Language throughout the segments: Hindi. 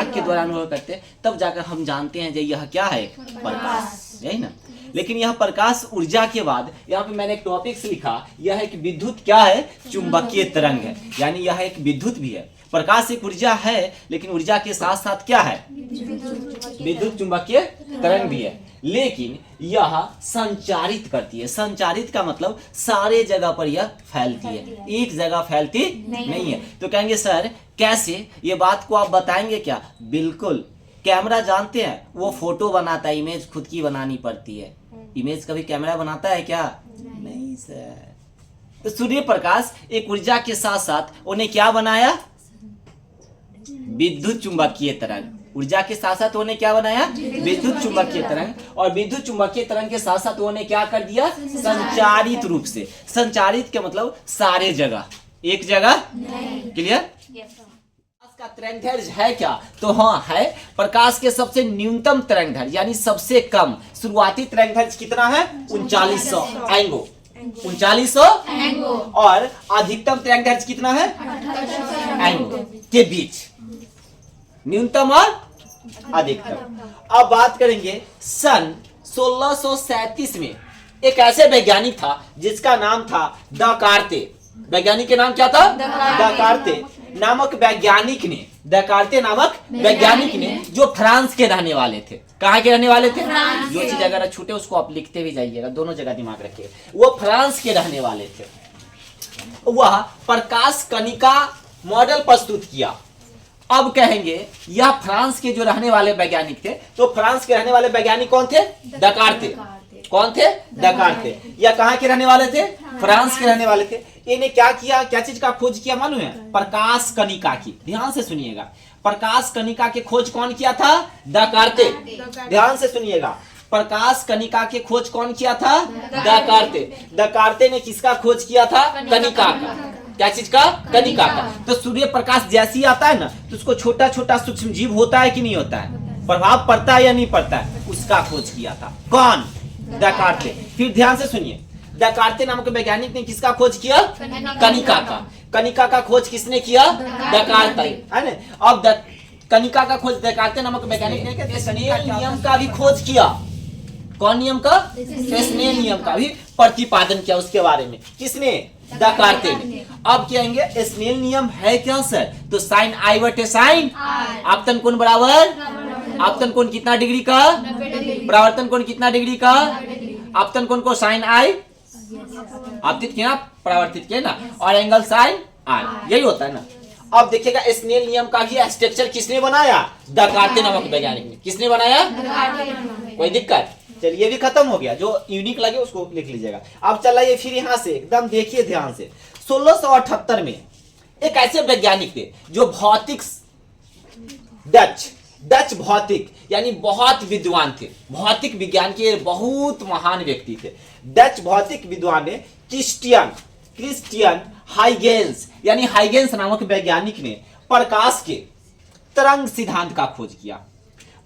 दिमाग के द्वारा अनुभव करते हैं, तब जाकर हम जानते हैं जो यह क्या है, प्रकाश, यही ना। लेकिन यह प्रकाश ऊर्जा के बाद यहाँ पे मैंने एक टॉपिक्स लिखा, यह एक विद्युत क्या है, चुंबकीय तरंग है, यानी यह एक विद्युत भी है। प्रकाश एक ऊर्जा है, लेकिन ऊर्जा के साथ साथ क्या है, विद्युत चुंबकीय तरंग भी है, लेकिन यह संचारित करती है। संचारित का मतलब सारे जगह पर यह फैलती है, एक जगह फैलती नहीं है। तो कहेंगे सर कैसे, ये बात को आप बताएंगे क्या? बिल्कुल, कैमरा जानते हैं वो फोटो बनाता है, इमेज खुद की बनानी पड़ती है। इमेज कभी कैमरा बनाता है क्या? नहीं सर। तो सूर्य प्रकाश एक ऊर्जा के साथ साथ उन्हें क्या बनाया, विद्युत चुंबकीय तरंग। ऊर्जा के साथ साथ उन्हें क्या बनाया, विद्युत चुंबकीय तरंग, और विद्युत चुंबकीय तरंग के साथ साथ उन्हें क्या कर दिया, संचारित रूप से। संचारित के मतलब सारे जगह, एक जगह, क्लियर। का तरंगदैर्घ्य है क्या? तो हाँ है। प्रकाश के सबसे न्यूनतम तरंगदैर्घ्य यानी सबसे कम शुरुआती तरंगदैर्घ्य कितना है, 3900 एंगो, 3900 एंगो, और अधिकतम तरंगदैर्घ्य कितना है, एंगो के बीच, न्यूनतम और अधिकतम। अब बात करेंगे सन 1637 में एक ऐसे वैज्ञानिक था जिसका नाम था दकार्ते। वैज्ञानिक के नाम क्या था, दकार्ते नामक वैज्ञानिक ने, दकार्ते नामक वैज्ञानिक ने, जो फ्रांस के रहने वाले थे। कहाँ के रहने वाले थे? जो चीज अगर छूटे उसको आप लिखते भी जाइएगा, दोनों जगह दिमाग रखिए। वो फ्रांस के रहने वाले थे। वह प्रकाश कणिका मॉडल प्रस्तुत किया। अब कहेंगे यह फ्रांस के जो रहने वाले वैज्ञानिक थे, तो फ्रांस के रहने वाले वैज्ञानिक कौन थे? दकार्ते। कौन थे? दकार्ते। यह कहाँ के रहने वाले थे? फ्रांस के रहने वाले थे। इन्हें क्या किया, क्या चीज का खोज किया मालूम है? प्रकाश कणिका की। ध्यान से सुनिएगा, प्रकाश कणिका की खोज कौन किया था? दकार्ते। ध्यान से सुनिएगा, प्रकाश कणिका की खोज कौन किया था? दकार्ते। दकार्ते ने किसका खोज किया था? कणिका का। क्या चीज का? कणिका का। तो सूर्य प्रकाश जैसे ही आता है ना, तो उसको छोटा छोटा सूक्ष्म जीव होता है कि नहीं होता है, प्रभाव पड़ता है या नहीं पड़ता है, उसका खोज किया था। कौन? दकार्ते। फिर ध्यान से सुनिए, दकार्ते नामक वैज्ञानिक ने किसका खोज किया? कणिका का। कणिका का खोज किसने किया? दकार्ते, है ना। अब कणिका का खोज दकार्ते नामक वैज्ञानिक ने स्नेल नियम का भी खोज किया। कौन नियम का? स्नेल नियम का भी प्रतिपादन किया। उसके बारे में किसने? दकार्ते ने। अब कहेंगे स्नेल नियम है क्या सर? तो साइन आई बटे साइन आपतन कोण बराबर, आपतन कोण कितना डिग्री का, परावर्तन कोण कितना डिग्री का, आपतन कोण को साइन आई आपतित किया, परावर्तित किया ना, और एंगल साइन आई, यही होता है ना। अब देखिएगा स्नेल नियम का भी स्ट्रक्चर किसने बनाया? दकार्ते नामक वैज्ञानिक ने। किसने बनाया? कोई दिक्कत? चलिए, भी खत्म हो गया। जो यूनिक लगे उसको लिख लीजिएगा। अब चलाइए फिर यहाँ से एकदम देखिए ध्यान से। 1678 में एक ऐसे वैज्ञानिक थे जो भौतिक, डच भौतिक यानी बहुत विद्वान थे, भौतिक विज्ञान के बहुत महान व्यक्ति थे। डच भौतिक विद्वान ने क्रिस्टियन हाइगेंस यानी हाइगेंस नामक वैज्ञानिक ने प्रकाश के तरंग सिद्धांत का खोज किया।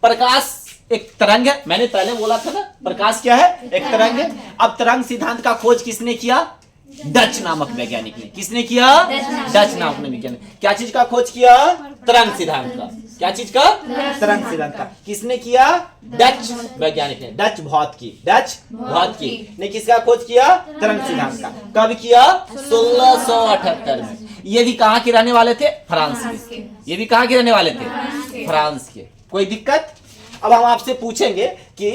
प्रकाश एक तरंग है, मैंने पहले बोला था ना, प्रकाश क्या है? एक तरंग है। अब तरंग सिद्धांत का खोज किसने किया? डच नामक वैज्ञानिक ने। किसने किया? डच नामक वैज्ञानिक। क्या चीज का खोज किया? तरंग सिद्धांत का। क्या चीज का? तरंग सिद्धांत का। किसने किया? डच वैज्ञानिक ने। डच भौतिकी ने किसका खोज किया? तरंग सिद्धांत का। कब किया? 1678 में। ये भी कहाँ के रहने वाले थे? फ्रांस के। ये भी कहाँ के रहने वाले थे? फ्रांस के। कोई दिक्कत? अब हम आपसे पूछेंगे कि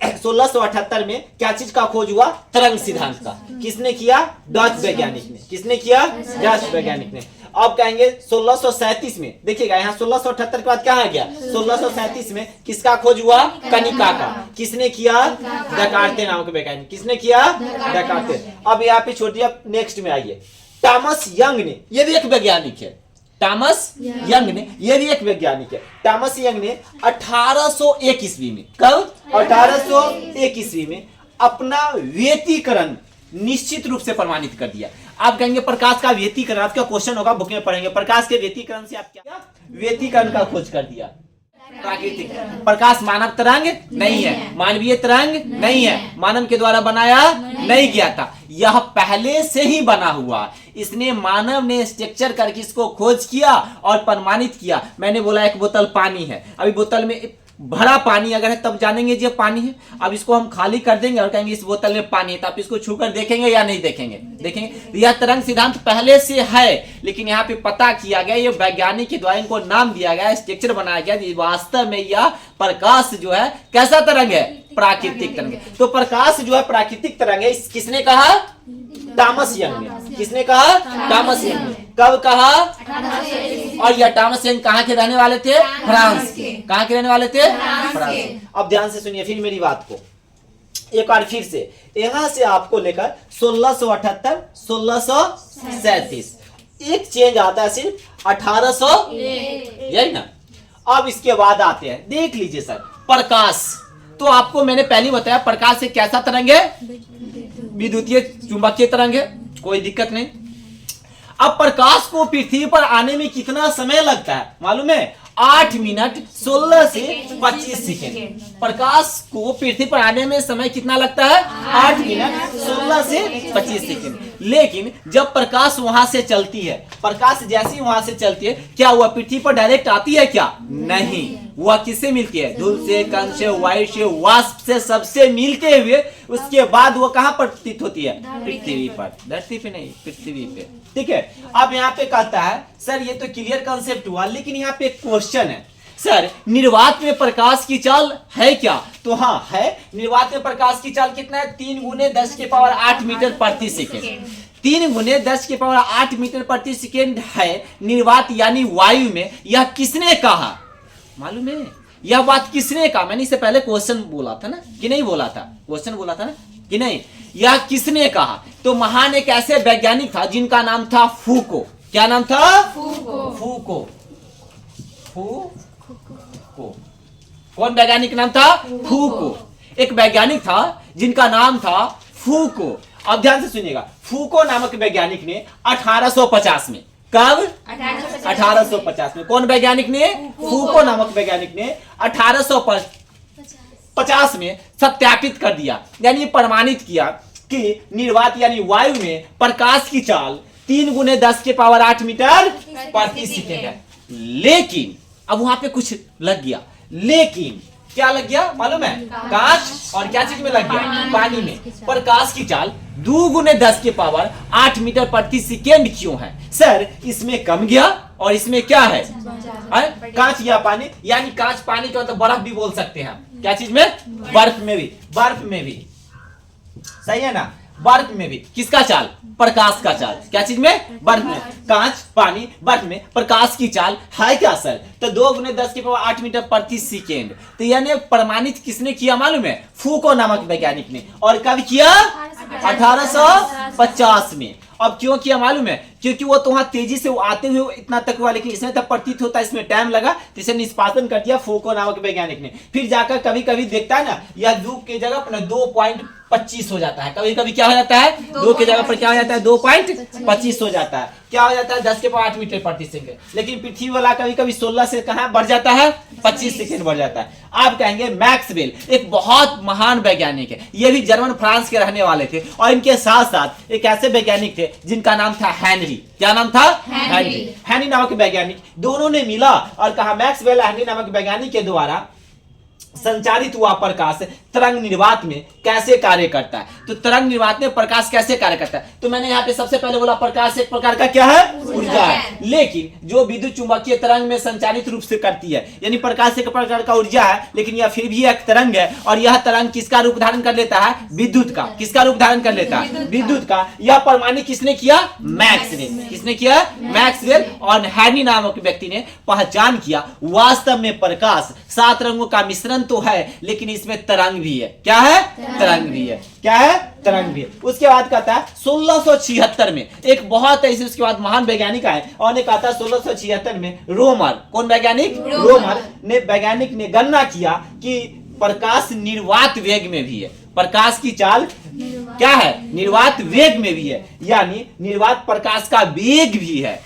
1678 में क्या चीज का खोज हुआ? तरंग सिद्धांत का। किसने किया? डच वैज्ञानिक ने। किसने किया? डच वैज्ञानिक ने। अब कहेंगे 1637 में, देखिएगा यहाँ 1678 के बाद क्या आ गया? 1637 में किसका खोज हुआ? कणिका का। किसने किया? दकार्ते नामक वैज्ञानिक। किसने किया? दकार्ते। अब यहाँ पे छोड़िए, अब नेक्स्ट में आइए। थॉमस यंग ने, ये भी एक वैज्ञानिक है। थॉमस यंग ने, ये भी एक वैज्ञानिक है। थॉमस यंग ने 1801 ईस्वी में, कब? 1801 ईस्वी में अपना व्यतिकरण निश्चित रूप से प्रमाणित कर दिया। आप कहेंगे प्रकाश का व्यतिकरण, आपका क्वेश्चन होगा, बुक में पढ़ेंगे, प्रकाश के व्यतिकरण से आप क्या? व्यतिकरण का खोज कर दिया। प्राकृतिक। प्रकाश मानव तरंग नहीं है, मानवीय तरंग नहीं है, मानव के द्वारा बनाया नहीं गया था, यह पहले से ही बना हुआ। इसने मानव ने स्ट्रक्चर करके इसको खोज किया और प्रमाणित किया। मैंने बोला एक बोतल पानी है, अभी बोतल में भरा पानी अगर है तब जानेंगे जी पानी है। अब इसको हम खाली कर देंगे और कहेंगे इस बोतल में पानी है, तो आप इसको छूकर देखेंगे या नहीं देखेंगे? देखेंगे। यह तरंग सिद्धांत पहले से है, लेकिन यहाँ पे पता किया गया, ये वैज्ञानिक के द्वारा इनको नाम दिया गया, स्ट्रक्चर बनाया गया। वास्तव में यह प्रकाश जो है कैसा तरंग है? प्राकृतिक तरंग है। तो प्रकाश जो है प्राकृतिक तरंग है, किसने कहा? थॉमस यंग ने। किसने कहा? थॉमस यंग ने। कब कहा? और यह थॉमस यंग कहाँ के रहने वाले थे? फ्रांस के। कहाँ के रहने वाले थे? फ्रांस। अब ध्यान से सुनिए फिर मेरी बात को एक बार फिर से, यहां से आपको लेकर 1678 1637 एक चेंज आता है सिर्फ 1800, यही ना। अब इसके बाद आते हैं, देख लीजिए सर, प्रकाश। तो आपको मैंने पहले ही बताया प्रकाश एक कैसा तरंग है? विद्युतीय चुंबकीय तरंग है, कोई दिक्कत नहीं। अब प्रकाश को पृथ्वी पर आने में कितना समय लगता है मालूम है? 8 मिनट 16 से 25 सेकेंड। प्रकाश को पृथ्वी पर आने में समय कितना लगता है? 8 मिनट 16 से 25 सेकेंड। लेकिन जब प्रकाश वहां से चलती है, प्रकाश जैसी वहां से चलती है, क्या वह पृथ्वी पर डायरेक्ट आती है? क्या नहीं, वह किससे मिलती है? धूल से, कण से, वायु से, वाष्प से, सबसे मिलते हुए उसके बाद वो कहां प्रतीत होती है? पृथ्वी पर। धरती पे नहीं, पृथ्वी पे। ठीक है। अब यहाँ पे कहता है सर ये तो क्लियर कॉन्सेप्ट हुआ, लेकिन यहाँ पे एक क्वेश्चन है, सर निर्वात में प्रकाश की चाल है क्या? तो हाँ है। निर्वात में प्रकाश की चाल कितना है? 3 गुने 10 के पावर 8 मीटर प्रति सेकेंड। 3 गुने 10 के पावर 8 मीटर प्रति सेकेंड है निर्वात यानी वायु में। यह किसने कहा मालूम है? यह बात किसने कहा? मैंने इससे पहले क्वेश्चन बोला था ना कि नहीं बोला था? क्वेश्चन बोला था ना कि नहीं? यह किसने कहा? तो महान एक ऐसे वैज्ञानिक था जिनका नाम था फूको। क्या नाम था? फूको। कौन वैज्ञानिक नाम था? फूको। एक वैज्ञानिक था जिनका नाम था फूको। अब ध्यान से सुनिएगा, फूको नामक वैज्ञानिक ने 1850 में, कब? 1850 में। कौन वैज्ञानिक ने? फूको नामक वैज्ञानिक ने 1850 में सत्यापित कर दिया, यानी प्रमाणित किया कि निर्वात यानी वायु में प्रकाश की चाल 3 गुने 10 के पावर 8 मीटर प्रति सेकेंड है। लेकिन अब वहां पे कुछ लग गया। लेकिन क्या लग गया मालूम है? कांच और क्या चीज में लग गया? पानी में। प्रकाश की चाल 2 गुने 10 के पावर 8 मीटर प्रति सेकेंड क्यों है? सर इसमें कम गया और इसमें क्या है? कांच या पानी, यानी कांच पानी का मतलब बर्फ भी बोल सकते हैं। क्या चीज में? बर्फ में भी। बर्फ में भी सही है ना? बर्फ में भी किसका चाल? प्रकाश का चाल। क्या चीज में? बर्फ में। कांच, पानी, बर्फ में प्रकाश की चाल है क्या सर? तो 2 गुने 10 के पावर 8 मीटर प्रति सेकेंड। तो यानी प्रमाणित किसने किया मालूम है? फूको नामक वैज्ञानिक ने। और कब किया? 1850 में। अब क्यों किया मालूम है? क्योंकि वो तो वहां तेजी से आते हुए इतना तक हुआ, लेकिन इसमें तब प्रतीत होता है, इसमें टाइम लगा, तो इसे निष्पादन कर दिया फूको नामक वैज्ञानिक ने। फिर जाकर कभी कभी देखता है ना, यह 2 की जगह पर 2.25 हो जाता है। कभी कभी क्या हो जाता है? 2 की जगह पर क्या हो जाता है? 2.25 हो जाता है। क्या हो जाता है? 10 के पावर 8 मीटर प्रति सेकेंड। लेकिन पृथ्वी वाला कभी कभी 16 से कहां बढ़ जाता है? 25 सेकेंड बढ़ जाता है। आप कहेंगे मैक्सवेल एक बहुत महान वैज्ञानिक है, ये भी जर्मन फ्रांस के रहने वाले थे, और इनके साथ साथ एक ऐसे वैज्ञानिक थे जिनका नाम था हेनरी। क्या नाम था? हेनरी नामक वैज्ञानिक। दोनों ने मिला और कहा मैक्सवेल हेनरी नामक वैज्ञानिक के द्वारा संचारित हुआ प्रकाश तरंग निर्वात में कैसे कार्य करता है। तो तरंग निर्वात में प्रकाश कैसे कार्य करता है? तो मैंने यहाँ पे सबसे पहले बोला प्रकाश एक प्रकार का क्या है? ऊर्जा है। लेकिन जो विद्युत चुंबकीय तरंग में संचारित रूप से करती है, यानी प्रकाश एक प्रकार का ऊर्जा है, लेकिन यह फिर भी एक तरंग है। और यह तरंग किसका रूप धारण कर लेता है? विद्युत का। किसका रूप धारण कर लेता है? विद्युत का। यह प्रमाणित किसने किया? मैक्सवेल। किसने किया? मैक्सवेल। और हेनरी नामक व्यक्ति ने पहचान किया वास्तव में प्रकाश 7 रंगों का मिश्रण तो है, लेकिन इसमें तरंग भी है। क्या है? तरंग भी है। क्या है? तरंग भी है। उसके बाद कहता है 1676 में एक बहुत ऐसे उसके बाद महान वैज्ञानिक आए और ने कहा था 1676 में रोमर, कौन वैज्ञानिक? रोमर ने वैज्ञानिक ने गणना किया कि प्रकाश निर्वात वेग में भी है। प्रकाश की चाल क्या है? निर्वात वेग में भी है, यानी निर्वात प्रकाश का वेग भी है,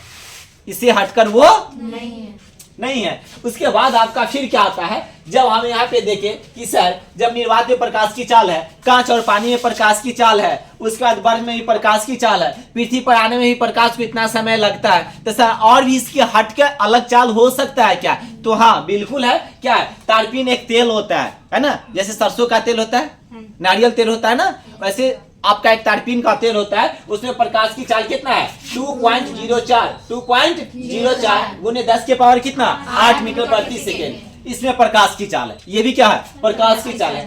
इसे हटकर वो नहीं है। नहीं है। उसके बाद आपका फिर क्या आता है, जब हम यहाँ पे देखें कि सर जब निर्वात में प्रकाश की चाल है, कांच और पानी में प्रकाश की चाल है, उसके बाद बर्फ में भी प्रकाश की चाल है, पृथ्वी पर आने में भी प्रकाश को इतना समय लगता है, तो सर और भी इसकी हट के अलग चाल हो सकता है क्या? तो हाँ बिल्कुल है। क्या है? तारपीन एक तेल होता है ना, जैसे सरसों का तेल होता है, नारियल तेल होता है ना, वैसे आपका एक तारपीन का तेल होता है, उसमें प्रकाश की चाल कितना है 2.04 गुने 10 के पावर कितना 8 मीटर प्रति सेकेंड। इसमें प्रकाश की चाल है। ये भी क्या है? प्रकाश की चाल है।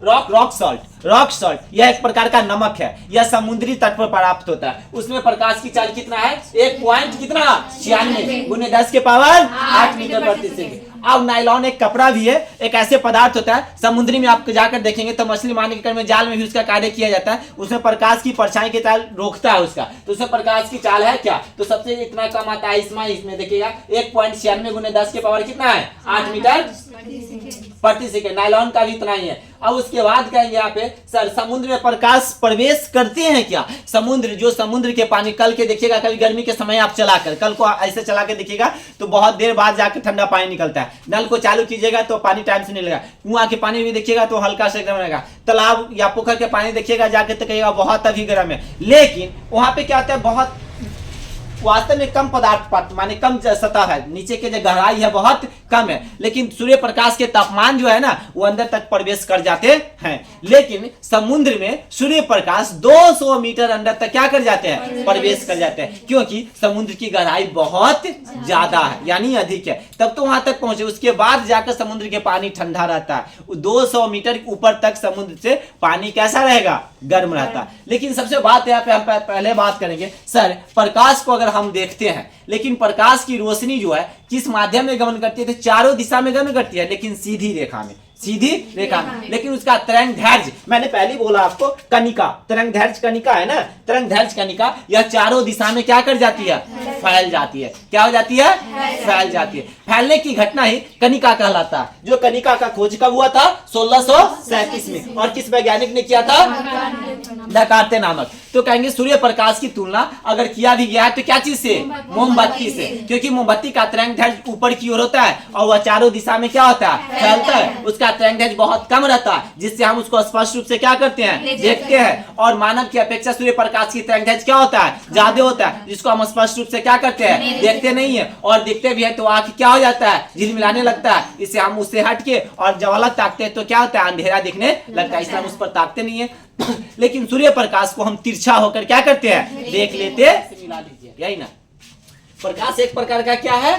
रॉक सॉल्ट यह एक प्रकार का नमक है, यह समुद्री तट पर प्राप्त होता है। उसमें प्रकाश की चाल कितना है 1.96 गुने 10 के पावर 8 मीटर प्रति सेकंड। अब नायलॉन एक कपड़ा भी है, एक ऐसे पदार्थ होता है, समुद्री में आप जाकर देखेंगे तो मछली मारने के क्रम में जाल में भी उसका कार्य किया जाता है। उसमें प्रकाश की परछाई की चाल रोकता है उसका, तो उसमें प्रकाश की चाल है क्या? तो सबसे इतना कम आता है इसमें देखिएगा 1.96 गुने 10 के पावर कितना है 8 मीटर प्रति सेकंड। नायलॉन का भी इतना ही है। अब उसके बाद कहेंगे यहाँ पे सर समुद्र में प्रकाश प्रवेश करते हैं क्या? समुद्र के पानी कल के देखिएगा, कभी गर्मी के समय आप चलाकर कल को ऐसे चला के देखिएगा तो बहुत देर बाद जाकर ठंडा पानी निकलता है। नल को चालू कीजिएगा तो पानी टाइम से नहीं लगेगा। कुआं के पानी भी देखिएगा तो हल्का से गर्म रहेगा। तालाब या पोखर के पानी देखिएगा जाके तो कहिएगा बहुत अभी गर्म है। लेकिन वहां पे क्या होता है, बहुत वास्तव में कम पदार्थ माने कम सतह है, नीचे के जो गहराई है बहुत कम है, लेकिन सूर्य प्रकाश के तापमान जो है ना वो अंदर तक प्रवेश कर जाते हैं। लेकिन समुद्र में सूर्य प्रकाश 200 मीटर अंदर तक क्या कर जाते हैं? प्रवेश कर जाते हैं, क्योंकि समुद्र की गहराई बहुत ज्यादा है यानी अधिक है, तब तो वहां तक पहुंचे। उसके बाद जाकर समुद्र के पानी ठंडा रहता है। 200 मीटर ऊपर तक समुद्र से पानी कैसा रहेगा? गर्म रहता है। लेकिन सबसे बात यहाँ पे हम पहले बात करेंगे सर प्रकाश को अगर हम देखते हैं, लेकिन प्रकाश की रोशनी जो है किस माध्यम में गमन करती है? तो चारों दिशा में गमन करती है, लेकिन सीधी रेखा में। लेकिन उसका तरंग दैर्घ्य मैंने पहले बोला आपको, कनिका तरंग दैर्घ्य कनिका है ना, तरंग दैर्घ्य कनिका यह चारों दिशा में क्या कर जाती है? फैल जाती है। क्या हो जाती है? फैल जाती है। फैलने की घटना ही कनिका कहलाता है। जो कनिका का खोज कब हुआ था? 1637 में। और किस वैज्ञानिक ने किया था? डकार्ते नामक। तो कहेंगे सूर्य प्रकाश की तुलना अगर किया भी गया है तो क्या चीज से? मोमबत्ती से, क्योंकि मोमबत्ती का तरंग दैर्घ्य ऊपर की ओर होता है और वह चारों दिशा में क्या होता है? फैलता है। उसका तरंग दैर्घ्य बहुत कम रहता है, जिससे हम उसको स्पष्ट रूप से क्या करते हैं? देखते हैं। और मानव की अपेक्षा सूर्य प्रकाश की तरंग दैर्घ्य क्या होता है? ज्यादा होता है, जिसको हम स्पष्ट रूप से क्या करते हैं? देखते नहीं है। और देखते भी है तो आंख क्या हो जाता है? झिलमिलाने लगता है। इससे हम उससे हट के और जब अलग ताकते हैं तो क्या होता है? अंधेरा दिखने लगता है, इसलिए हम उस पर ताकते नहीं है। लेकिन सूर्य प्रकाश को हम तिरछा होकर क्या करते हैं? देख लेते। मिला लीजिए, यही ना। प्रकाश एक प्रकार का क्या है?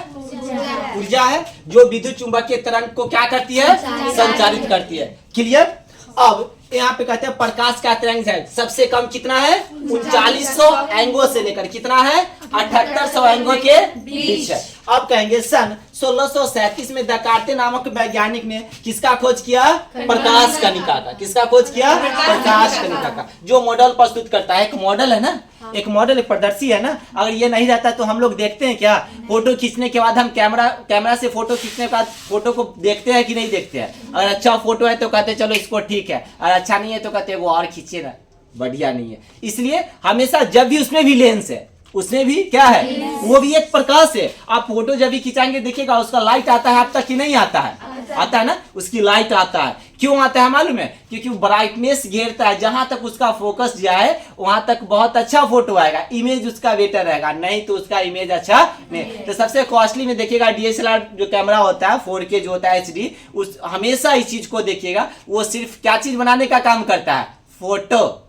ऊर्जा है, जो विद्युत चुंबकीय तरंग को क्या करती है? संचारित करती है। क्लियर? अब यहाँ पे कहते हैं प्रकाश का तरंग दैर्घ्य सबसे कम कितना है? 3900 एंगो से लेकर कितना है? 7800 एंगो के बीच है। अब कहेंगे सन 1637 में डकार्ते नामक वैज्ञानिक ने किसका खोज किया? प्रकाश कनिका का। किसका खोज किया? प्रकाश कनिका का। जो मॉडल प्रस्तुत करता है, एक मॉडल है ना, एक मॉडल एक प्रदर्शी है ना, अगर ये नहीं रहता तो हम लोग देखते हैं क्या? फोटो खींचने के बाद हम कैमरा से फोटो खींचने के बाद फोटो को देखते हैं कि नहीं देखते हैं? अगर अच्छा फोटो है तो कहते चलो इसको ठीक है, और अच्छा नहीं है तो कहते वो और खींचे ना, बढ़िया नहीं है। इसलिए हमेशा जब भी उसमें भी लेंस है, उसमें भी क्या है? वो भी एक प्रकाश है। आप फोटो जब भी खिंचाएंगे देखिएगा उसका लाइट आता है आप तक कि नहीं आता है? आता है ना, उसकी लाइट आता है। क्यों आता है मालूम है? क्योंकि ब्राइटनेस घेरता है, जहां तक उसका फोकस जाए वहां तक बहुत अच्छा फोटो आएगा, इमेज उसका बेटर रहेगा, नहीं तो उसका इमेज अच्छा नहीं। तो सबसे कॉस्टली में देखिएगा डीएसएलआर जो कैमरा होता है 4K जो होता है HD, उस हमेशा इस चीज को देखिएगा, वो सिर्फ क्या चीज बनाने का काम करता है? फोटो।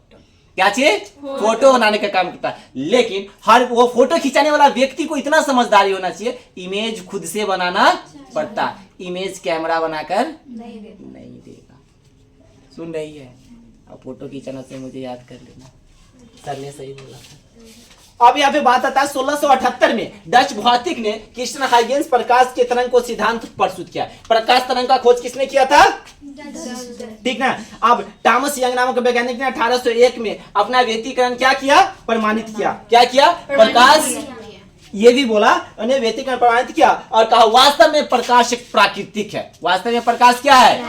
क्या चीज? फोटो बनाने का काम करता है। लेकिन हर वो फोटो खिंचाने वाला व्यक्ति को इतना समझदारी होना चाहिए, इमेज खुद से बनाना पड़ता है, इमेज कैमरा बनाकर नहीं देगा। सुन रही है? अब फोटो खींचना से मुझे याद कर लेना, सर ने सही बोला था। अब यहाँ पे बात आता है 1678 में डच भौतिक ने क्रिस्टियन हाइगेंस प्रकाश के तरंग को सिद्धांत प्रस्तुत किया। प्रकाश तरंग का खोज किसने किया था? ठीक ना। अब थॉमस यंग नामक वैज्ञानिक ने 1801 में अपना व्यतिकरण क्या किया? प्रमाणित किया। क्या किया? प्रकाश, ये भी बोला उन्हें व्यतिकरण प्रमाणित किया और कहा वास्तव में प्रकाश एक प्राकृतिक है। वास्तव में प्रकाश क्या है?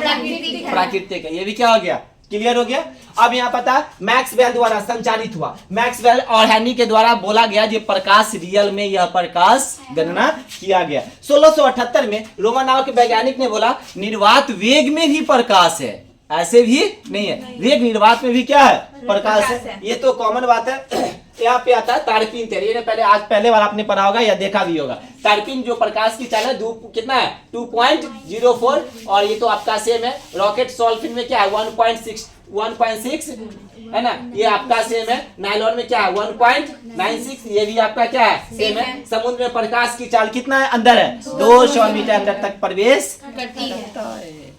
प्राकृतिक है। ये भी क्या हो गया? क्लियर हो गया। अब यहाँ पता मैक्सवेल द्वारा संचालित हुआ, मैक्सवेल और हेनरी के द्वारा बोला गया जो प्रकाश रियल में यह प्रकाश गणना किया गया। 1678 में रोमन नाम के वैज्ञानिक ने बोला निर्वात वेग में भी प्रकाश है, ऐसे भी नहीं है, वेग निर्वात में भी क्या है, प्रकाश है। ये तो कॉमन बात है। यहाँ पे आता है तारपीन थ्योरी, पहले बार आपने पढ़ा होगा या देखा भी होगा। तारपीन जो प्रकाश की चाल है कितना है 2.04, और ये तो आपका सेम है। रॉकेट सॉल्फिन में क्या है 1.6 है ना, ये आपका सेम है। नायलॉन में क्या है 1.96, ये भी आपका क्या है सेम है। समुद्र में प्रकाश की चाल कितना है, अंदर है 200 मीटर अंदर तक प्रवेश करती है।